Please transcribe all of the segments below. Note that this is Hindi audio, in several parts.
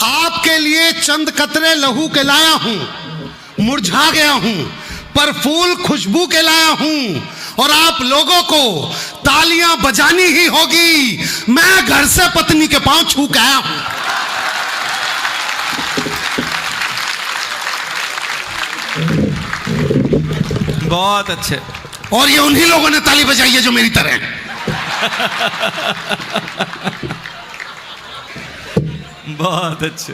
आपके लिए चंद कतरे लहू के लाया हूं, मुरझा गया हूं पर फूल खुशबू के लाया हूं, और आप लोगों को तालियां बजानी ही होगी। मैं घर से पत्नी के पांव छू के आया हूं। बहुत अच्छे। और ये उन्हीं लोगों ने ताली बजाई है जो मेरी तरह हैं। बहुत अच्छे।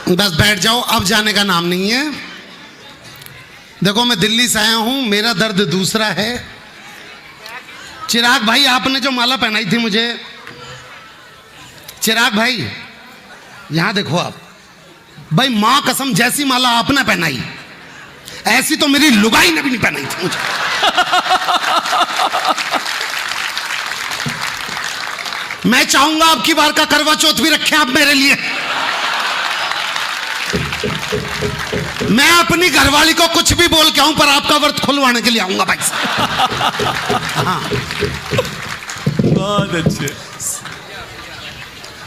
बस बैठ जाओ, अब जाने का नाम नहीं है। देखो मैं दिल्ली से आया हूं, मेरा दर्द दूसरा है। चिराग भाई, आपने जो माला पहनाई थी मुझे, चिराग भाई यहां देखो आप भाई, मां कसम जैसी माला आपने पहनाई ऐसी तो मेरी लुगाई ने भी नहीं पहनाई थी मुझे। मैं चाहूंगा अब की बार का करवा चौथ भी रखें आप मेरे लिए। मैं अपनी घरवाली को कुछ भी बोल के आऊं पर आपका व्रत खुलवाने के लिए आऊंगा भाई साहब। हाँ। बहुत अच्छे।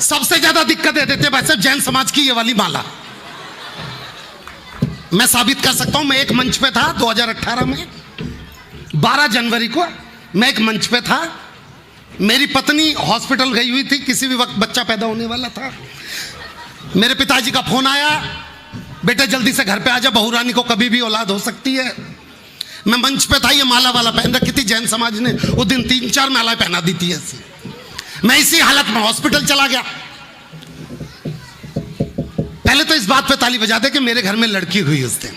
सबसे ज्यादा दिक्कत दे देते भाई साहब जैन समाज की ये वाली माला। मैं साबित कर सकता हूं। मैं एक मंच पे था 2018 में 12 जनवरी को। मैं एक मंच पे था, मेरी पत्नी हॉस्पिटल गई हुई थी, किसी भी वक्त बच्चा पैदा होने वाला था। मेरे पिताजी का फोन आया, बेटा जल्दी से घर पे आ जा, बहू रानी को कभी भी औलाद हो सकती है। मैं मंच पे था, ये माला वाला पहन रखी थी। जैन समाज ने उस दिन 3-4 मालाएं पहना दी थी ऐसी। मैं इसी हालत में हॉस्पिटल चला गया। पहले तो इस बात पे ताली बजा दे कि मेरे घर में लड़की हुई उस दिन।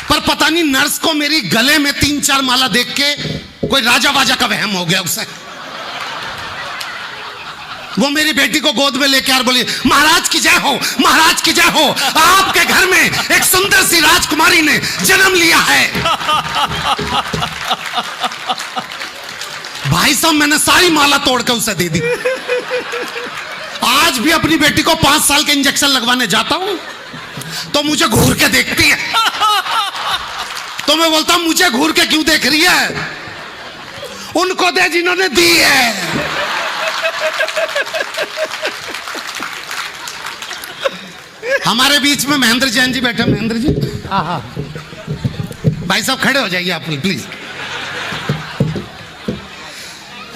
पर पता नहीं नर्स को मेरी गले में 3-4 माला देख के कोई राजा वाजा का वहम हो गया उसे। वो मेरी बेटी को गोद में लेके यार बोली, महाराज की जय हो, महाराज की जय हो, आपके घर में एक सुंदर सी राजकुमारी ने जन्म लिया है। भाई साहब मैंने सारी माला तोड़ के उसे दे दी। आज भी अपनी बेटी को 5 साल के इंजेक्शन लगवाने जाता हूं तो मुझे घूर के देखती है। तो मैं बोलता हूं मुझे घूर के क्यों देख रही है, उनको दे जिन्होंने दी है। हमारे बीच में महेंद्र जैन जी बैठे। महेंद्र जी भाई साहब खड़े हो जाइए आप प्लीज।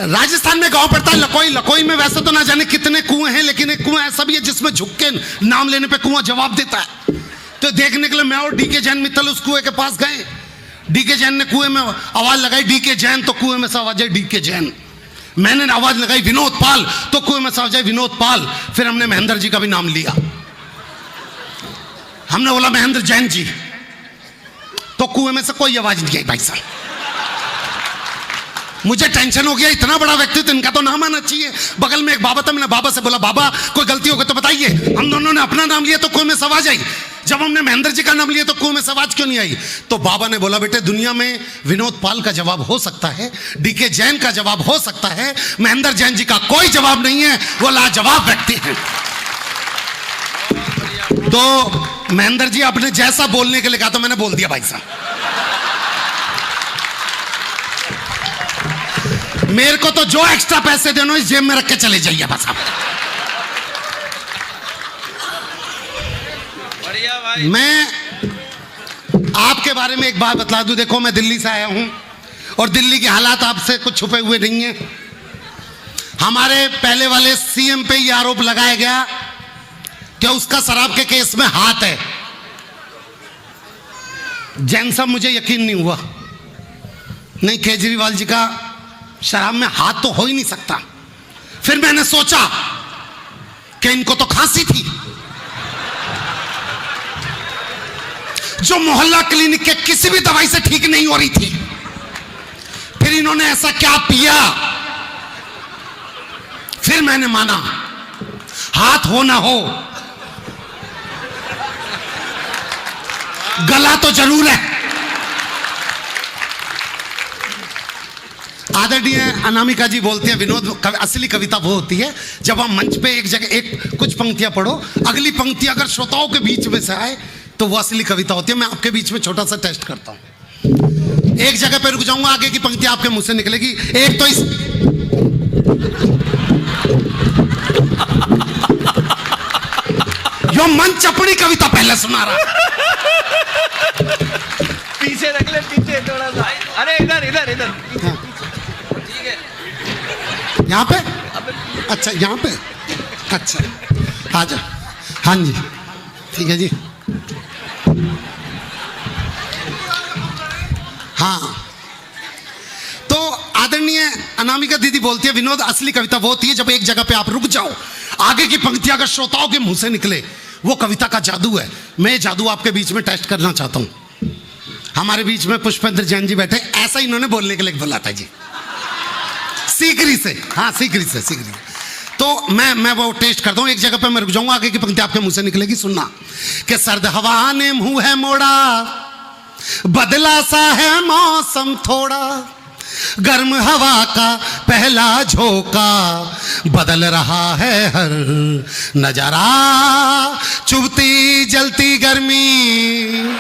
राजस्थान में गांव पड़ता है लकोई। लकोई में वैसे तो ना जाने कितने कुएं हैं, लेकिन एक कुआं ऐसा भी है जिसमें झुक के नाम लेने पे कुआं जवाब देता है। तो देखने के लिए मैं और डीके जैन मित्तल उस कुएं के पास गए। डीके जैन ने कुएं में आवाज लगाई डीके जैन, तो कुएं में से आवाज आई डीके जैन। मैंने आवाज लगाई विनोद पाल, तो कुएं में से आवाज आई विनोद पाल। फिर हमने महेंद्र जी का भी नाम लिया। हमने बोला महेंद्र जैन जी, तो कुएं में से कोई आवाज नहीं आई भाई साहब। मुझे टेंशन हो गया, इतना बड़ा व्यक्ति तो इनका तो नाम आना चाहिए। बगल में एक बाबा था, मैंने बाबा से बोला बाबा कोई गलती हो गई तो बताइए। हम दोनों ने अपना नाम लिया तो कुएं में से आवाज आई। जब हमने महेंद्र जी का नाम लिया तो कुएं में से आवाज क्यों नहीं आई? तो बाबा ने बोला बेटे दुनिया में विनोद पाल का जवाब हो सकता है, डीके जैन का जवाब हो सकता है, महेंद्र जैन जी का कोई जवाब नहीं है, वो लाजवाब व्यक्ति है। तो महेंद्र जी आपने जैसा बोलने के लिए कहा तो मैंने बोल दिया भाई साहब। मेरे को तो जो एक्स्ट्रा पैसे देना इस जेब में रख के चले जाइए बस आप। मैं आपके बारे में एक बात बतला दूं। देखो मैं दिल्ली से आया हूं और दिल्ली के हालात आपसे कुछ छुपे हुए नहीं है। हमारे पहले वाले सीएम पे यह आरोप लगाया गया कि उसका शराब के केस में हाथ है। जैन साहब मुझे यकीन नहीं हुआ। नहीं, केजरीवाल जी का शराब में हाथ तो हो ही नहीं सकता। फिर मैंने सोचा कि इनको तो खांसी थी, जो मोहल्ला क्लिनिक के किसी भी दवाई से ठीक नहीं हो रही थी। फिर इन्होंने ऐसा क्या पिया, फिर मैंने माना हाथ हो ना हो गला तो जरूर है। आदरणीय अनामिका जी बोलती है विनोद असली कविता वो होती है जब हम मंच पे एक जगह एक कुछ पंक्तियां पढ़ो, अगली पंक्ति अगर श्रोताओं के बीच में से आए तो वो असली कविता होती है। मैं आपके बीच में छोटा सा टेस्ट करता हूं। एक जगह पे रुक जाऊंगा, आगे की पंक्ति आपके मुंह से निकलेगी। एक तो इस यो मंच अपनी कविता पहले सुना रहा। पीछे रख ले, पीछे थोड़ा सा। अरे इधर इधर इधर। हाँ। ठीक है। यहाँ पे, अच्छा यहाँ पे, अच्छा आ जाओ। हाँ जी ठीक है जी। हाँ तो आदरणीय अनामिका दीदी बोलती है, विनोद असली कविता वो होती है जब एक जगह पे आप रुक जाओ, आगे की पंक्तियां अगर श्रोताओं के मुंह से निकले, वो कविता का जादू है। मैं ये जादू आपके बीच में टेस्ट करना चाहता हूं। हमारे बीच में पुष्पेंद्र जैन जी बैठे, ऐसा इन्होंने बोलने के लिए बोला था जी, सीकरी से। हाँ सीकरी से, सीकरी। तो मैं वो टेस्ट करता हूँ। एक जगह पे मैं रुक जाऊंगा, आगे की पंक्ति आपके मुंह से निकलेगी, सुनना। कि सर्द हवा ने मुंह है मोड़ा, बदला सा है मौसम थोड़ा, गर्म हवा का पहला झोंका बदल रहा है हर नजारा, चुभती जलती गर्मी,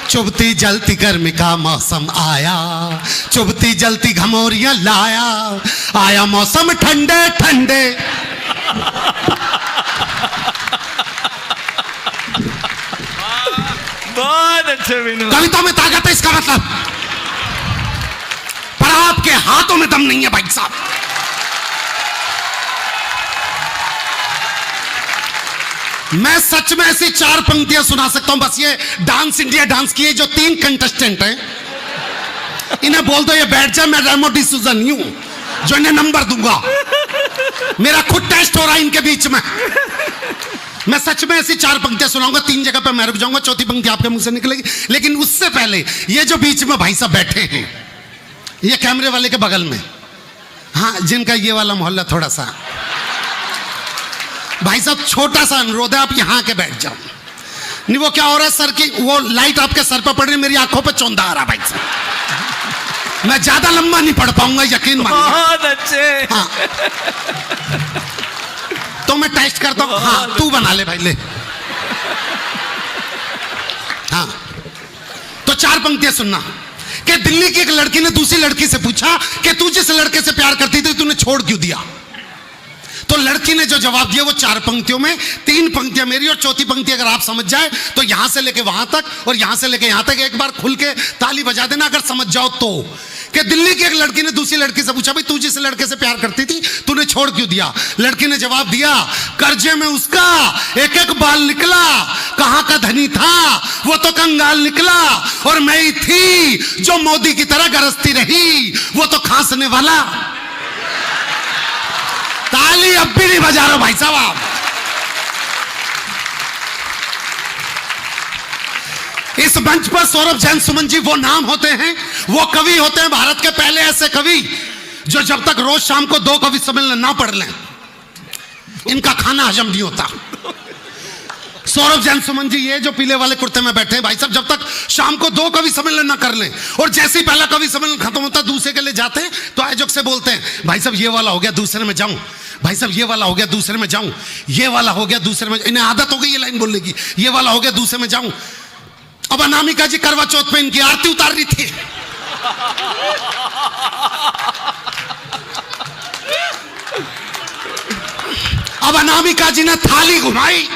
चुभती जलती गर्मी का मौसम आया, चुभती जलती घमौरियां लाया, आया मौसम ठंडे ठंडे। बहुत अच्छे विनोद। कविता में ताकत है, इसका मतलब, पर आपके हाथों में दम नहीं है भाई साहब। मैं सच में ऐसी 4 पंक्तियां सुना सकता हूं। बस ये डांस इंडिया डांस की जो 3 कंटेस्टेंट हैं, इन्हें बोल दो ये बैठ जाए, मैं रेमो डिसूजा नहीं हूं जो इन्हें नंबर दूंगा। मेरा खुद टेस्ट हो रहा है इनके बीच में। मैं सच में ऐसी 4 पंक्तियां सुनाऊंगा, 3 जगह पे मैं रुक जाऊंगा, चौथी पंक्ति आपके मुंह से निकलेगी। लेकिन उससे पहले ये जो बीच में भाई साहब बैठे हैं, ये कैमरे वाले के बगल में, हाँ जिनका ये वाला मोहल्ला थोड़ा सा, भाई साहब छोटा सा अनुरोध है, आप यहां के बैठ जाओ। नहीं वो क्या हो रहा है सर की वो लाइट आपके सर पर पड़ रही, मेरी आंखों पर चौंधा आ रहा भाई साहब। मैं ज्यादा लंबा नहीं पढ़ पाऊंगा, यकीन मानिए। बहुत अच्छे। हाँ तो मैं टेस्ट करता हूं। हाँ तू बना ले भाई, ले। हाँ तो 4 पंक्तियां सुनना। कि दिल्ली की एक लड़की ने दूसरी लड़की से पूछा कि तू जिस लड़के से प्यार करती थी तूने छोड़ क्यों दिया। तो लड़की ने जो जवाब दिया वो 4 पंक्तियों में, 3 पंक्तियां मेरी और चौथी पंक्ति अगर आप समझ जाए तो यहां से लेके वहां तक और यहां से लेके यहां तक एक बार खुल के ताली बजा देना अगर समझ जाओ तो। कि दिल्ली की एक लड़की ने दूसरी लड़की से पूछा, भाई तू जिस लड़के से प्यार करती थी तूने छोड़ क्यों दिया। लड़की ने जवाब दिया, कर्जे में उसका एक एक बाल निकला, कहां का धनी था वो तो कंगाल निकला, और मैं ही थी जो मोदी की तरह गरजती रही, वो तो खांसने वाला। ताली अब भी नहीं बजा रहे भाई साहब आप। इस मंच पर सौरभ जैन सुमन जी वो नाम होते हैं, वो कवि होते हैं, भारत के पहले ऐसे कवि जो जब तक रोज शाम को 2 कवि सम्मेलन ना पढ़ लें इनका खाना हजम नहीं होता। सौरभ जैन सुमन जी ये जो पीले वाले कुर्ते में बैठे हैं भाई साहब, जब तक शाम को 2 कवि सम्मेलन ना कर लें और जैसे ही पहला कवि सम्मेलन खत्म होता है दूसरे के लिए जाते हैं तो आयोजक से बोलते हैं, भाई साहब ये वाला हो गया दूसरे में जाऊं, भाई साहब ये वाला हो गया दूसरे में जाऊं, ये वाला हो गया दूसरे में। इन्हें आदत हो गई ये लाइन बोलने की, ये वाला हो गया दूसरे में जाऊं। अब अनामिका जी करवा चौथ पे इनकी आरती उतार रही थी, अब अनामिका जी ने थाली घुमाई,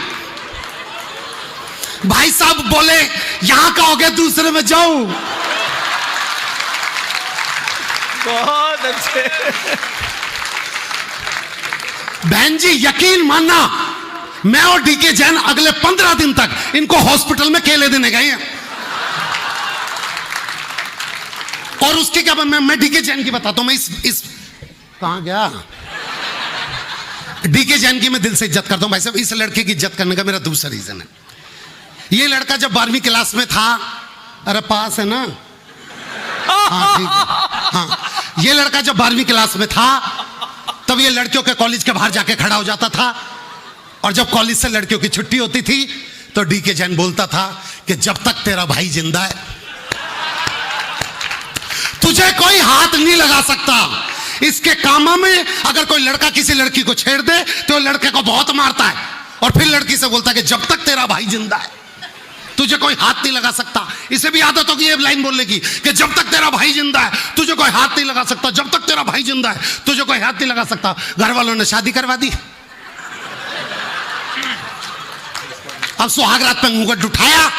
भाई साहब बोले यहां का हो गया दूसरे में जाऊं। बहुत अच्छे। बहन जी यकीन मानना, मैं और डीके जैन अगले 15 दिन तक इनको हॉस्पिटल में केले देने गए हैं। और उसकी क्या मैं डीके जैन की बताता हूं। मैं इस कहां गया, डीके जैन की मैं दिल से इज्जत करता हूं भाई साहब। इस लड़के की इज्जत करने का मेरा दूसरा रीजन है, ये लड़का जब 12वीं क्लास में था, अरे पास है ना, हाँ ठीक है, हाँ ये लड़का जब 12वीं क्लास में था तब ये लड़कियों के कॉलेज के बाहर जाके खड़ा हो जाता था, और जब कॉलेज से लड़कियों की छुट्टी होती थी तो डीके जैन बोलता था कि जब तक तेरा भाई जिंदा है तुझे कोई हाथ नहीं लगा सकता। इसके कामों में अगर कोई लड़का किसी लड़की को छेड़ दे तो लड़के को बहुत मारता है और फिर लड़की से बोलता है कि जब तक तेरा भाई जिंदा है। तुझे कोई हाथ नहीं लगा सकता। इसे भी आदत होगी ये लाइन बोलने की कि जब तक तेरा भाई जिंदा है तुझे कोई हाथ नहीं लगा सकता, जब तक तेरा भाई जिंदा है तुझे कोई हाथ नहीं लगा सकता। घर वालों ने शादी करवा दी, अब सुहाग रात पे घूंघट उठाया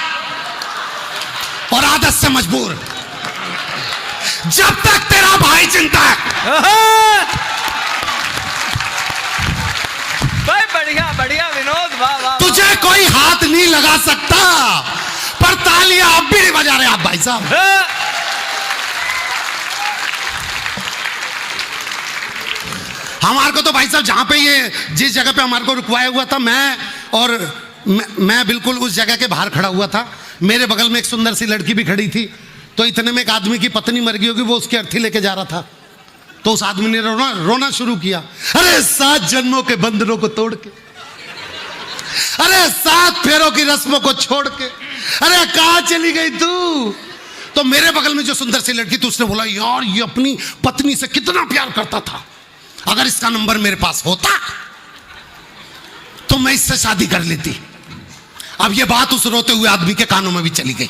और आदत से मजबूर। जब तक तेरा भाई जिंदा है। भाई बढ़िया बढ़िया विनोद, वाह वाह। तुझे कोई हाथ नहीं लगा सकता, पर तालियां अब भी नहीं बजा रहे आप भाई साहब। हमारे को तो भाई साहब जहां पे ये जिस जगह पे हमारे को रुकवाया हुआ था, मैं बिल्कुल उस जगह के बाहर खड़ा हुआ था। मेरे बगल में एक सुंदर सी लड़की भी खड़ी थी। तो इतने में एक आदमी की पत्नी मर गई होगी, वो उसकी अर्थी लेके जा रहा था। तो उस आदमी ने रोना शुरू किया। अरे 7 जन्मों के बंधनों को तोड़ के, अरे 7 फेरों की रस्मों को छोड़ के, अरे कहां चली गई तू। तो मेरे बगल में जो सुंदर सी लड़की थी उसने बोला, यार ये अपनी पत्नी से कितना प्यार करता था, अगर इसका नंबर मेरे पास होता तो मैं इससे शादी कर लेती। अब ये बात उस रोते हुए आदमी के कानों में भी चली गई।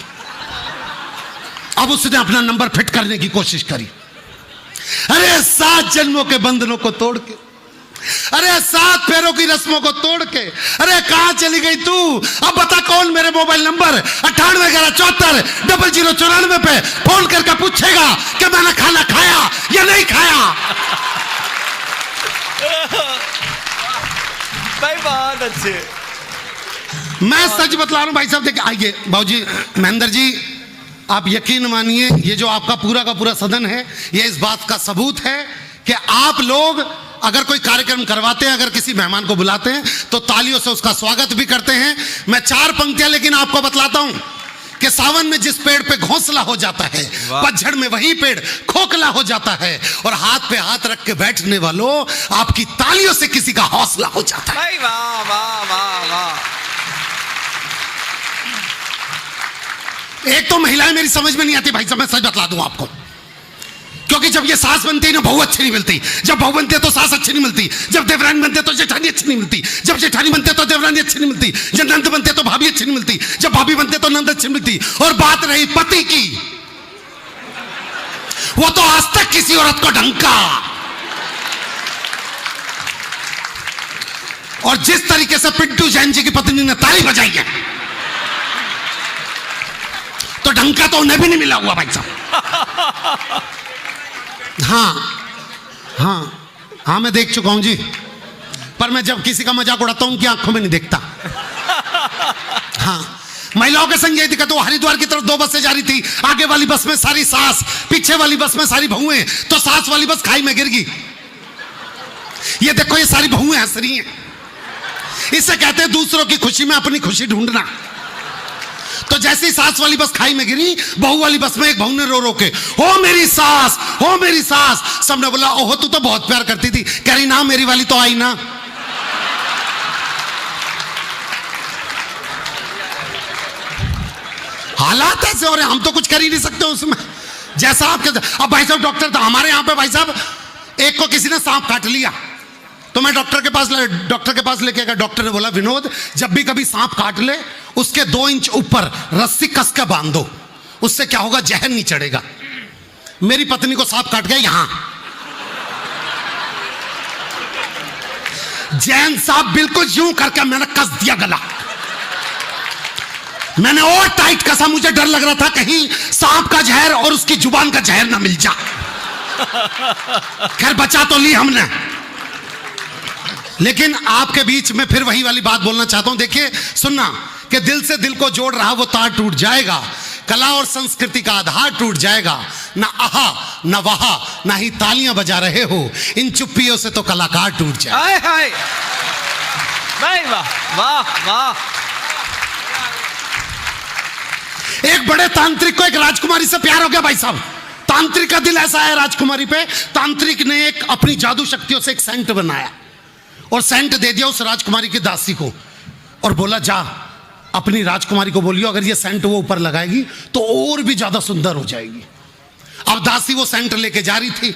अब उसने अपना नंबर फिट करने की कोशिश करी। अरे 7 जन्मों के बंधनों को तोड़ के, अरे 7 फेरों की रस्मों को तोड़ के, अरे कहां चली गई तू। अब बता कौन मेरे मोबाइल नंबर 9811740094 पे फोन करके पूछेगा कि मैंने खाना खाया या नहीं खाया। भाई बहुत अच्छे। मैं सच बतला रहा हूं भाई साहब। देखिए आइए बाबूजी, महेंद्र जी, आप यकीन मानिए ये जो आपका पूरा का पूरा सदन है, ये इस बात का सबूत है कि आप लोग अगर कोई कार्यक्रम करवाते हैं, अगर किसी मेहमान को बुलाते हैं तो तालियों से उसका स्वागत भी करते हैं। मैं 4 पंक्तियां लेकिन आपको बतलाता हूं कि सावन में जिस पेड़ पे घोंसला हो जाता है, पतझड़ में वही पेड़ खोखला हो जाता है। और हाथ पे हाथ रख के बैठने वालों, आपकी तालियों से किसी का हौसला हो जाता है। भाई वाह वाह वाह वाह। एक तो महिलाएं मेरी समझ में नहीं आती भाई साहब, मैं सच बतला दूं आपको। क्योंकि जब ये सास बनती है ना, बहू अच्छी नहीं मिलती। जब बहू बनती है तो सास अच्छी नहीं मिलती। जब देवरानी बनते तो जेठानी अच्छी नहीं मिलती। जब जेठानी बनते तो देवरानी अच्छी नहीं मिलती। जब नंद बनते तो भाभी अच्छी नहीं मिलती। जब भाभी बनते तो नंद अच्छी नहीं मिलती। और बात रही पति की, वो तो आज तक किसी औरत को ढंका। और जिस तरीके से पिंटू जैन जी की पत्नी ने ताली बजाई है, तो ढंका तो उन्हें भी नहीं मिला हुआ भाई साहब। हाँ, मैं देख चुका हूं जी। पर मैं जब किसी का मजाक उड़ाता हूं उनकी आंखों में नहीं देखता। हाँ, महिलाओं के संग यही दिक्कत। वो हरिद्वार की तरफ 2 बसें जा रही थी। आगे वाली बस में सारी सास, पीछे वाली बस में सारी बहुएं। तो सास वाली बस खाई में गिर गई। ये देखो, ये सारी बहुएं हंस रही हैं। इसे कहते हैं दूसरों की खुशी में अपनी खुशी ढूंढना। तो जैसे ही सास वाली बस खाई में गिरी, बहू वाली बस में एक बहू ने रो रो के, हो मेरी सास, हो मेरी सास। सबने बोला, ओहो तू तो बहुत प्यार करती थी। कह रही ना, मेरी वाली तो आई ना। हालात ऐसे हो रहे, हम तो कुछ कर ही नहीं सकते उसमें। जैसा आपके, अब भाई साहब डॉक्टर था हमारे यहाँ पे भाई साहब, एक को किसी ने सांप काट लिया। तो मैं डॉक्टर के पास लेके गया। डॉक्टर ने बोला, विनोद जब भी कभी सांप काट ले उसके 2 इंच ऊपर रस्सी कस के बांध दो, उससे क्या होगा, जहर नहीं चढ़ेगा। मेरी पत्नी को सांप काट गया यहां, जैन साहब बिल्कुल यूं करके मैंने कस दिया गला। मैंने और टाइट कसा, मुझे डर लग रहा था कहीं सांप का जहर और उसकी जुबान का जहर ना मिल जा। खैर बचा तो ली हमने। लेकिन आपके बीच में फिर वही वाली बात बोलना चाहता हूं। देखिए सुनना कि दिल से दिल को जोड़ रहा वो तार टूट जाएगा। कला और संस्कृति का आधार टूट जाएगा। ना आहा ना वहा, ना ही तालियां बजा रहे हो, इन चुप्पियों से तो कलाकार टूट जाए। हाय हाय, भाई वाह वाह वाह। एक बड़े तांत्रिक को एक राजकुमारी से प्यार हो गया भाई साहब। तांत्रिक का दिल ऐसा है राजकुमारी पे, तांत्रिक ने एक अपनी जादू शक्तियों से एक सेंट बनाया और सेंट दे दिया उस राजकुमारी की दासी को और बोला, जा अपनी राजकुमारी को बोलियो अगर ये सेंट वो ऊपर लगाएगी तो और भी ज्यादा सुंदर हो जाएगी। अब दासी वो सेंट लेके जा रही थी,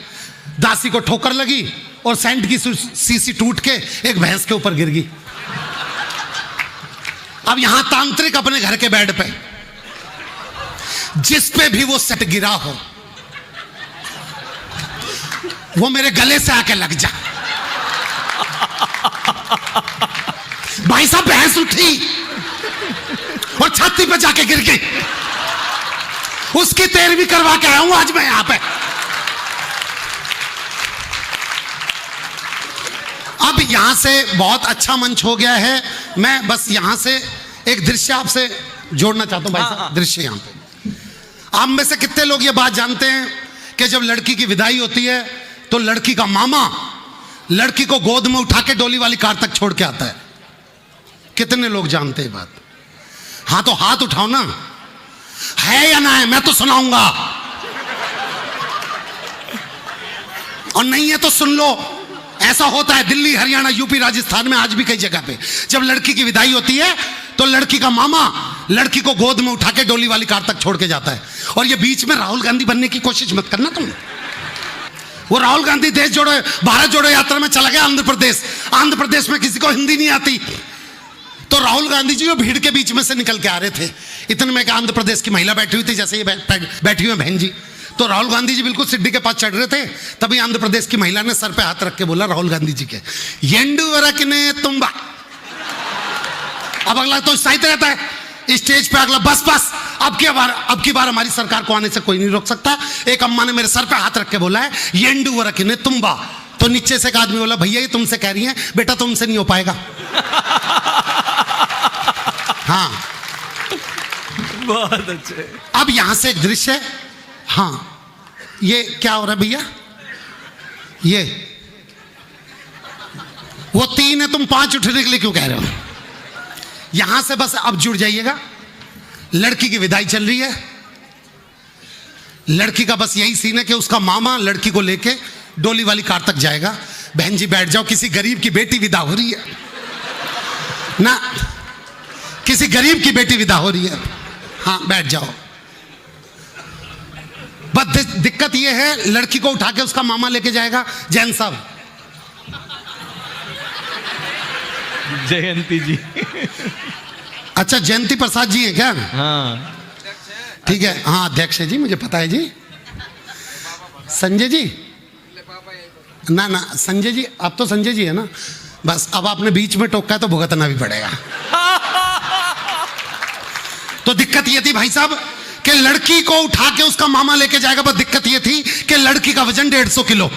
दासी को ठोकर लगी और सेंट की सीसी टूट के एक भैंस के ऊपर गिर गई। अब यहां तांत्रिक अपने घर के बेड पे, जिस पे भी वो सेट गिरा हो, वो मेरे गले से आके लग जा। भाई साहब भैंस उठी और छाती पे जाके गिर गई, उसकी तेरहवीं करवा के आया हूं आज मैं यहां पे। अब यहां से बहुत अच्छा मंच हो गया है। मैं बस यहां से एक दृश्य आपसे जोड़ना चाहता हूं भाई साहब। दृश्य यहां पे, आप में से कितने लोग ये बात जानते हैं कि जब लड़की की विदाई होती है तो लड़की का मामा लड़की को गोद में उठा के डोली वाली कार तक छोड़ के आता है? कितने लोग जानते हैं बात? हाँ तो हाथ उठाओ ना, है या ना है? मैं तो सुनाऊंगा, और नहीं है तो सुन लो। ऐसा होता है दिल्ली, हरियाणा, यूपी, राजस्थान में, आज भी कई जगह पे जब लड़की की विदाई होती है तो लड़की का मामा लड़की को गोद में उठा के डोली वाली कार तक छोड़ के जाता है। और ये बीच में राहुल गांधी बनने की कोशिश मत करना तुम। वो राहुल गांधी देश जोड़ो भारत जोड़ो यात्रा में चला गया आंध्र प्रदेश। आंध्र प्रदेश में किसी को हिंदी नहीं आती, तो राहुल गांधी जी वो भीड़ के बीच में से निकल के आ रहे थे। इतने में एक आंध्र प्रदेश की महिला बैठी हुई थी, जैसे ये बैठी हुई बहन जी। तो राहुल गांधी जी बिल्कुल सिड्डी के पास चढ़ रहे थे, तभी आंध्र प्रदेश की महिला ने सर पे हाथ रख के बोला राहुल गांधी जी के, येंडू वरकने तुम्बा। अब अगला तो उत्साहित रहता है स्टेज पे, अगला बस बस अब की बार हमारी सरकार को आने से कोई नहीं रोक सकता। एक अम्मा ने मेरे सर पे हाथ रख के बोला है येंडू वरकने तुम्बा। तो नीचे से एक आदमी बोला, भैया ये तुमसे कह रही है, बेटा तुमसे नहीं हो पाएगा। हाँ बहुत अच्छे। अब यहां से एक दृश्य, हाँ ये क्या हो रहा है भैया? ये वो 3 है, तुम 5 उठने के लिए क्यों कह रहे हो? यहां से बस अब जुड़ जाइएगा। लड़की की विदाई चल रही है, लड़की का बस यही सीन है कि उसका मामा लड़की को लेके डोली वाली कार तक जाएगा। बहन जी बैठ जाओ, किसी गरीब की बेटी विदा हो रही है ना, किसी गरीब की बेटी विदा हो रही है। हाँ बैठ जाओ। बस दिक्कत यह है, लड़की को उठा के उसका मामा लेके जाएगा जैन साहब। जयंती जी। अच्छा जयंती प्रसाद जी हैं क्या? हाँ ठीक है, हाँ अध्यक्ष है जी, मुझे पता है जी। संजय जी ना ना, संजय जी, अब तो संजय जी है ना। बस अब आपने बीच में टोका है तो भुगतना भी पड़ेगा। तो दिक्कत ये थी भाई साहब कि लड़की को उठा के उसका मामा लेके जाएगा, बस दिक्कत ये थी कि लड़की का वजन 150 किलो।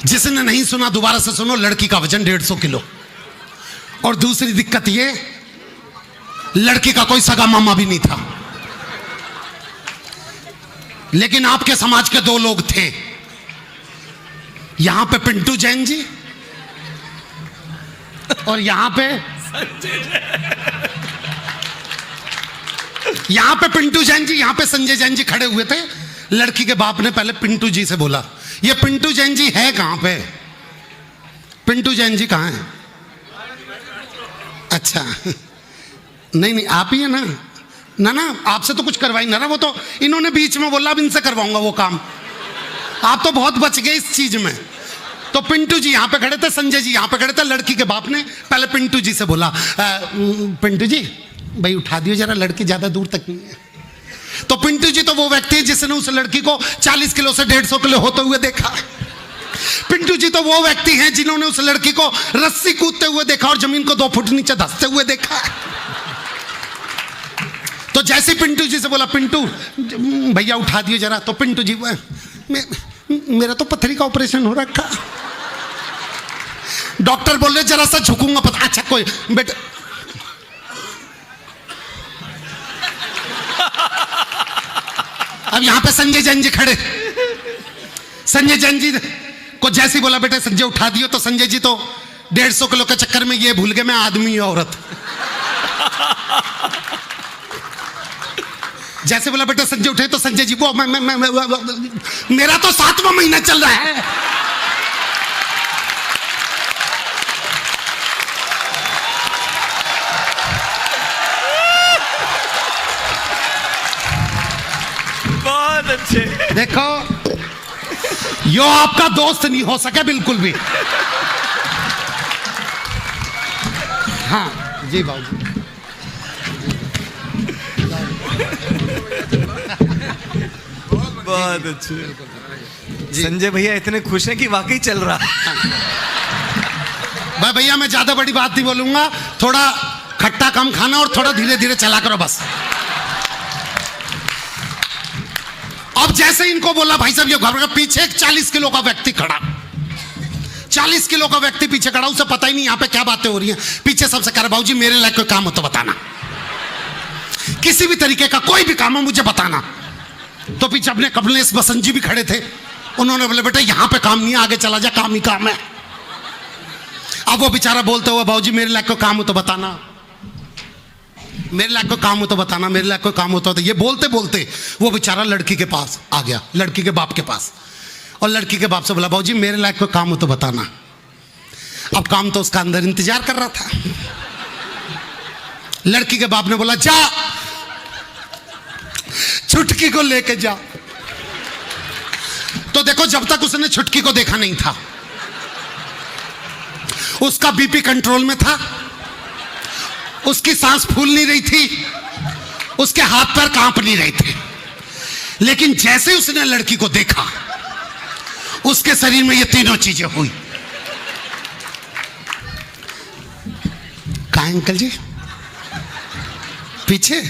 जिसने नहीं सुना दोबारा से सुनो, लड़की का वजन 150 किलो। और दूसरी दिक्कत ये, लड़की का कोई सगा मामा भी नहीं था, लेकिन आपके समाज के 2 लोग थे। यहां पे पिंटू जैन जी और यहां पे पिंटू जैन जी, यहां पे संजय जैन जी खड़े हुए थे। लड़की के बाप ने पहले पिंटू जी से बोला, ये पिंटू जैन जी है कहां पे? पिंटू जैन जी कहां है? अच्छा नहीं आप ही है ना? ना आपसे तो कुछ करवाई ना, वो तो इन्होंने बीच में बोला अब इनसे करवाऊंगा वो काम। आप तो बहुत बच गए इस चीज में। तो पिंटू जी यहां पे खड़े थे, संजय जी यहां पे खड़े थे। लड़की के बाप ने पहले पिंटू जी से बोला, पिंटू जी भाई उठा दियो जरा, लड़की ज्यादा दूर तक नहीं है। तो पिंटू जी तो वो व्यक्ति है जिसने उस लड़की को 40 किलो से 150 किलो होते हुए देखा। पिंटू जी तो वो व्यक्ति हैं जिन्होंने उस लड़की को रस्सी कूदते हुए देखा और जमीन को 2 फुट नीचे धंसते हुए देखा। तो जैसे पिंटू जी से बोला, पिंटू भैया उठा दियो जरा, तो पिंटू जी मेरा तो पथरी का ऑपरेशन हो रखा, डॉक्टर बोल रहे जरा सा झुकूंगा पता। अच्छा कोई बेटा, अब यहां पे संजय जैन जी खड़े। संजय जैन जी को जैसे बोला बेटे संजय उठा दियो, तो संजय जी तो 150 किलो के चक्कर में ये भूल गए मैं आदमी औरत। जैसे बोला बेटा संजय उठे, तो संजय जी वो मेरा तो 7वां महीना चल रहा है। बहुत अच्छे। देखो यो आपका दोस्त नहीं हो सका बिल्कुल भी। हाँ जी बाबू बहुत अच्छे। संजय भैया इतने खुश हैं कि वाकई चल रहा है। भाई भैया मैं ज्यादा बड़ी बात नहीं बोलूंगा, थोड़ा खट्टा कम खाना और थोड़ा धीरे धीरे चला करो बस। अब जैसे इनको बोला भाई साहब ये घबरा, पीछे एक 40 किलो का व्यक्ति खड़ा, 40 किलो का व्यक्ति पीछे खड़ा, उसे पता ही नहीं यहाँ पे क्या बातें हो रही हैं। पीछे सबसे कह रहा बाबूजी मेरे लायक कोई काम हो तो बताना, किसी भी तरीके का कोई भी काम हो मुझे बताना। तो पीछे अपने कमलेश बसंत जी भी खड़े थे, उन्होंने बोले बेटा यहाँ पे काम नहीं है, आगे चला जा, काम ही काम है। अब वो बेचारा बोलते हुए बाबूजी मेरे लायक कोई काम हो तो बताना, मेरे लायक कोई काम हो तो बताना, मेरे लायक कोई काम होता तो। ये बोलते बोलते वो बेचारा लड़की के पास आ गया, लड़की के बाप के पास, और लड़की के बाप से बोला बाबूजी मेरे लायक कोई काम हो तो बताना। अब काम तो उसका अंदर इंतजार कर रहा था। लड़की के बाप ने बोला जा छुटकी को लेके जा। तो देखो जब तक उसने छुटकी को देखा नहीं था, उसका बीपी कंट्रोल में था, उसकी सांस फूल नहीं रही थी, उसके हाथ पैर कांप नहीं रहे थे। लेकिन जैसे उसने लड़की को देखा, उसके शरीर में ये तीनों चीजें हुई। कहाँ अंकल जी? पीछे?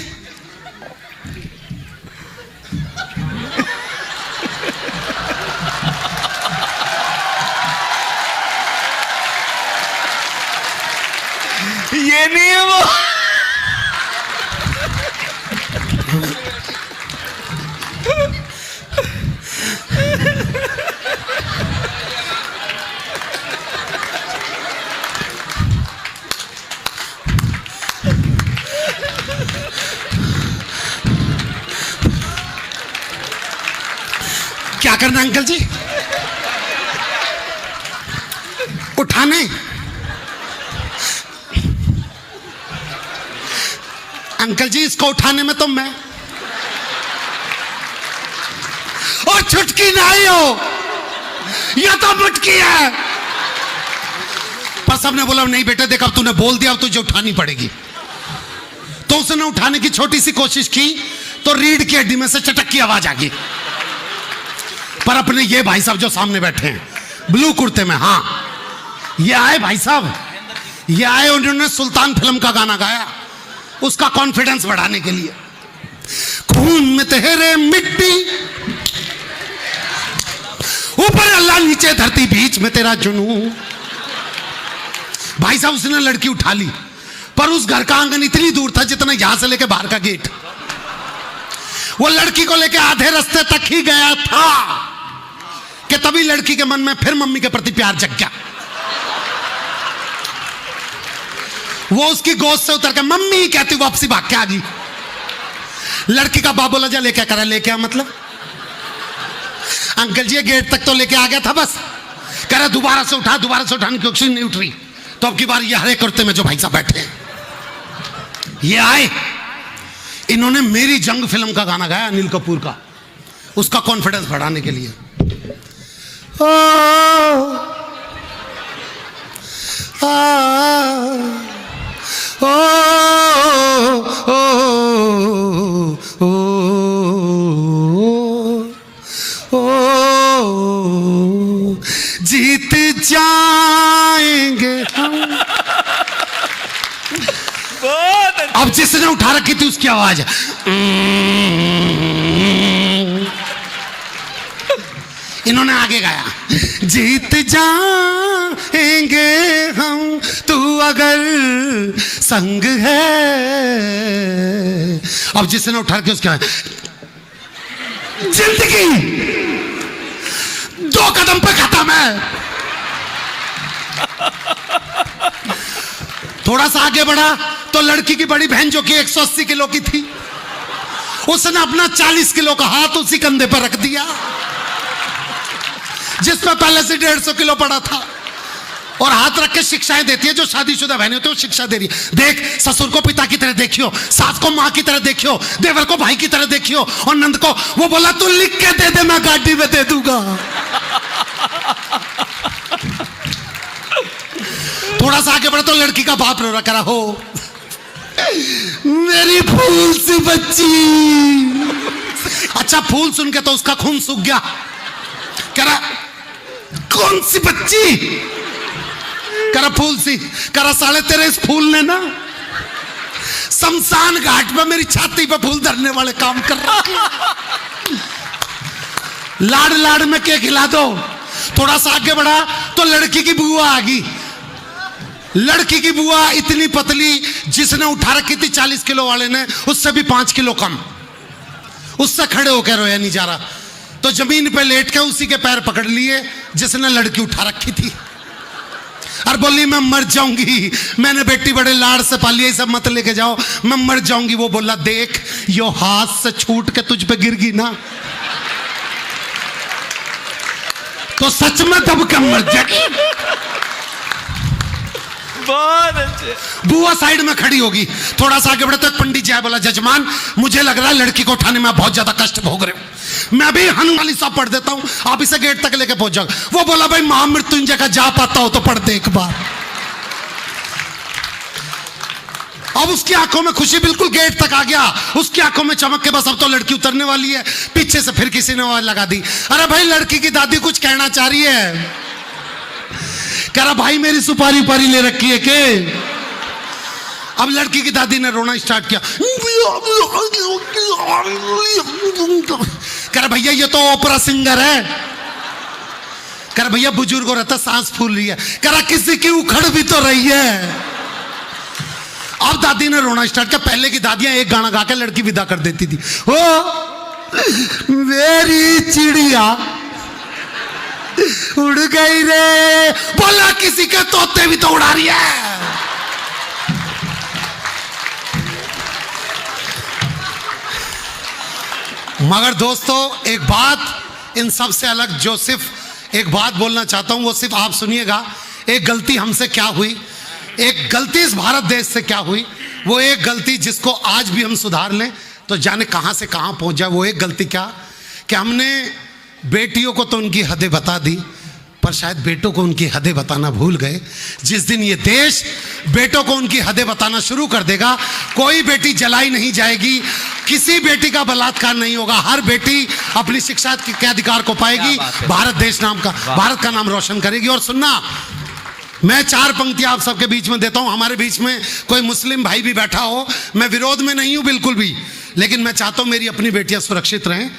ये नहीं है वो। क्या करना अंकल जी? उठाने? अंकल जी इसको उठाने में तो मैं और छुटकी नहीं हो, यह तो मुटकी है। पर सबने बोला नहीं बेटे देख अब तूने बोल दिया, अब तुझे उठानी पड़ेगी। तो उसने उठाने की छोटी सी कोशिश की तो रीढ़ की हड्डी में से चटक की आवाज आ गई। पर अपने ये भाई साहब जो सामने बैठे हैं ब्लू कुर्ते में, हाँ ये आए भाई साहब, ये आए, उन्होंने सुल्तान फिल्म का गाना गाया उसका कॉन्फिडेंस बढ़ाने के लिए। खून में तेरे मिट्टी, ऊपर अल्लाह नीचे धरती, बीच में तेरा जुनून। भाई साहब उसने लड़की उठा ली, पर उस घर का आंगन इतनी दूर था जितना यहां से लेके बाहर का गेट। वो लड़की को लेके आधे रास्ते तक ही गया था कि तभी लड़की के मन में फिर मम्मी के प्रति प्यार जग गया। वो उसकी गोद से उतर के मम्मी कहती वापसी भाग के आ गई। लड़की का बाप बोला जा लेके करा, लेके आ मतलब अंकल जी ये गेट तक तो लेके आ गया था बस, कह रहा दोबारा से उठा, दोबारा से उठाने की कोशिश नहीं उठ रही। तो अब की बार ये हरे कुर्ते में जो भाई साहब बैठे हैं ये आए, इन्होंने मेरी जंग फिल्म का गाना गाया अनिल कपूर का, उसका कॉन्फिडेंस बढ़ाने के लिए। ओ, ओ, ओ, ओ, ओ, जीत जाएंगे हम। अब जिसने उठा रखी थी उसकी आवाज इन्होंने आगे गाया, जीत जाएंगे हम तू अगर संग है। अब जिसने उठा के उसके जिंदगी 2 कदम पे खत्म है। थोड़ा सा आगे बढ़ा तो लड़की की बड़ी बहन जो कि 180 किलो की थी, उसने अपना 40 किलो का हाथ उसी कंधे पर रख दिया जिसमें पहले से 150 किलो पड़ा था, और हाथ रख के शिक्षाएं देती है। जो शादीशुदा बहनें होती है वो शिक्षा दे रही है, देख ससुर को पिता की तरह देखियो, सास को माँ की तरह देखियो, देवर को भाई की तरह देखियो, और नंद को वो बोला तू लिख के दे दे मैं गाड़ी में दे दूंगा। थोड़ा थोड़ा सा आगे बढ़ा तो लड़की का बाप रो रहा, कह रहा हो मेरी फूल सी बच्ची। अच्छा, फूल सुन के तो उसका खून सूख गया, कह रहा कौन सी बच्ची? कह रहा फूल सी। कह रहा साले तेरे इस फूल ने ना शमशान घाट पे मेरी छाती पे फूल धरने वाले काम कर रहे। लाड लाड में केक खिला दो। थोड़ा सा आगे बढ़ा तो लड़की की बुआ आ गई। लड़की की बुआ इतनी पतली, जिसने उठा रखी थी 40 किलो वाले ने, उससे भी 5 किलो कम। उससे खड़े होकर रोया नहीं जा रहा, तो जमीन पे लेट के उसी के पैर पकड़ लिए जिसने लड़की उठा रखी थी, और बोली मैं मर जाऊंगी, मैंने बेटी बड़े लाड़ से पाली है, सब मत लेके जाओ, मैं मर जाऊंगी। वो बोला देख, यो हाथ से छूट के तुझ पे गिर गई ना तो सच में दब के मर जाएगी। बहुत अच्छे। बुआ साइड में खड़ी होगी। थोड़ा सा आगे बढ़े तो एक पंडित जी आए, बोला जजमान मुझे लग रहा है लड़की को उठाने में बहुत ज्यादा कष्ट भोग रहे हो, मैं भी हनुमान साहब पढ़ देता हूं, आप इसे गेट तक लेके पहुंच जाओ। वो बोला भाई महामृत्युंजय का जा पाता हो तो पढ़ दे एक बार। अब उसकी आंखों में खुशी बिल्कुल गेट तक आ गया, उसकी आंखों में चमक के बस अब तो लड़की उतरने वाली है। पीछे से फिर किसी ने आवाज लगा दी, अरे भाई लड़की की दादी कुछ कहना चाह रही है। कह रहा भाई मेरी सुपारी उपारी ले रखी है के? अब लड़की की दादी ने रोना स्टार्ट किया। कह रहा भैया ये तो ओपरा सिंगर है। कह रहा भैया बुजुर्ग हो रहता, सांस फूल रही है। कह रहा किसी की उखड़ भी तो रही है। अब दादी ने रोना स्टार्ट किया। पहले की दादियां एक गाना गा के लड़की विदा कर देती थी, ओ मेरी चिड़िया उड़ गई रे, बोला किसी के तोते भी तो उड़ा रही है। मगर दोस्तों एक बात इन सब से अलग, जो सिर्फ एक बात बोलना चाहता हूं वो सिर्फ आप सुनिएगा। एक गलती हमसे क्या हुई, एक गलती इस भारत देश से क्या हुई, वो एक गलती जिसको आज भी हम सुधार लें तो जाने कहां से कहां पहुंच जाए। वो एक गलती क्या कि हमने बेटियों को तो उनकी हदें बता दी, पर शायद बेटों को उनकी हदें बताना भूल गए। जिस दिन ये देश बेटों को उनकी हदें बताना शुरू कर देगा, कोई बेटी जलाई नहीं जाएगी, किसी बेटी का बलात्कार नहीं होगा, हर बेटी अपनी शिक्षा के अधिकार को पाएगी, भारत देश नाम का, भारत का नाम रोशन करेगी। और सुनना, मैं 4 पंक्तियां आप सबके बीच में देता हूं। हमारे बीच में कोई मुस्लिम भाई भी बैठा हो, मैं विरोध में नहीं हूं बिल्कुल भी, लेकिन मैं चाहता हूं मेरी अपनी बेटियां सुरक्षित रहें।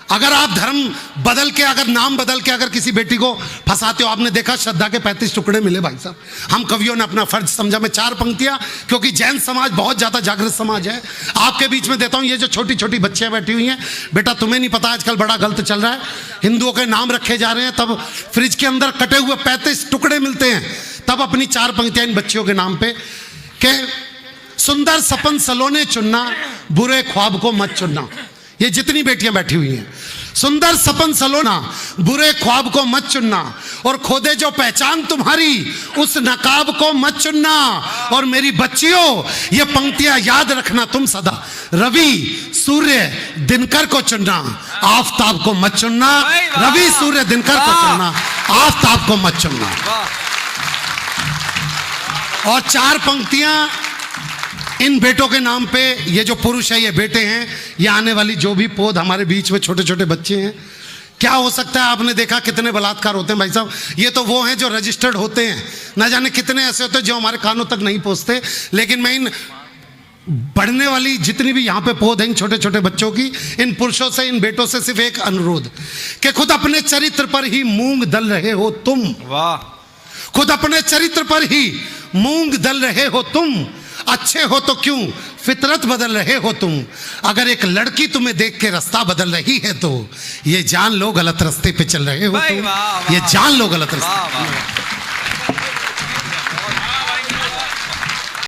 अगर आप धर्म बदल के, अगर नाम बदल के अगर किसी बेटी को फंसाते हो, आपने देखा श्रद्धा के 35 टुकड़े मिले भाई साहब। हम कवियों ने अपना फर्ज समझा। मैं 4 पंक्तियां, क्योंकि जैन समाज बहुत ज्यादा जागृत समाज है, आपके बीच में देता हूं। ये जो छोटी छोटी बच्चियां बैठी हुई हैं, बेटा तुम्हें नहीं पता आजकल बड़ा गलत चल रहा है, हिंदुओं के नाम रखे जा रहे हैं, तब फ्रिज के अंदर कटे हुए 35 टुकड़े मिलते हैं, तब अपनी 4 पंक्तियां इन बच्चियों के नाम पे के सुंदर सपन सलोने चुनना, बुरे ख्वाब को मत चुनना। ये जितनी बेटियां बैठी हुई हैं, सुंदर सपन सलोना, बुरे ख्वाब को मत चुनना, और खोदे जो पहचान तुम्हारी उस नकाब को मत चुनना। और मेरी बच्चियों ये पंक्तियां याद रखना तुम सदा, रवि सूर्य दिनकर को चुनना, आफताब को मत चुनना। रवि सूर्य दिनकर को चुनना, आफताब को मत चुनना। और 4 पंक्तियां इन बेटों के नाम पे। ये जो पुरुष है ये बेटे हैं, ये आने वाली जो भी पौध हमारे बीच में छोटे छोटे बच्चे हैं। क्या हो सकता है, आपने देखा कितने बलात्कार होते हैं भाई साहब, ये तो वो हैं जो रजिस्टर्ड होते हैं, ना जाने कितने ऐसे होते हैं जो हमारे कानों तक नहीं पहुंचते। लेकिन मैं इन बढ़ने वाली जितनी भी यहाँ पे पौध हैं इन छोटे छोटे बच्चों की, इन पुरुषों से, इन बेटों से सिर्फ एक अनुरोध कि खुद अपने चरित्र पर ही मूंग दल रहे हो तुम। वाह। खुद अपने चरित्र पर ही मूंग दल रहे हो तुम, अच्छे हो तो क्यों फितरत बदल रहे हो तुम। अगर एक लड़की तुम्हें देख के रास्ता बदल रही है तो ये जान लो गलत रास्ते पे चल रहे हो तुम। ये जान लो गलत रास्ते।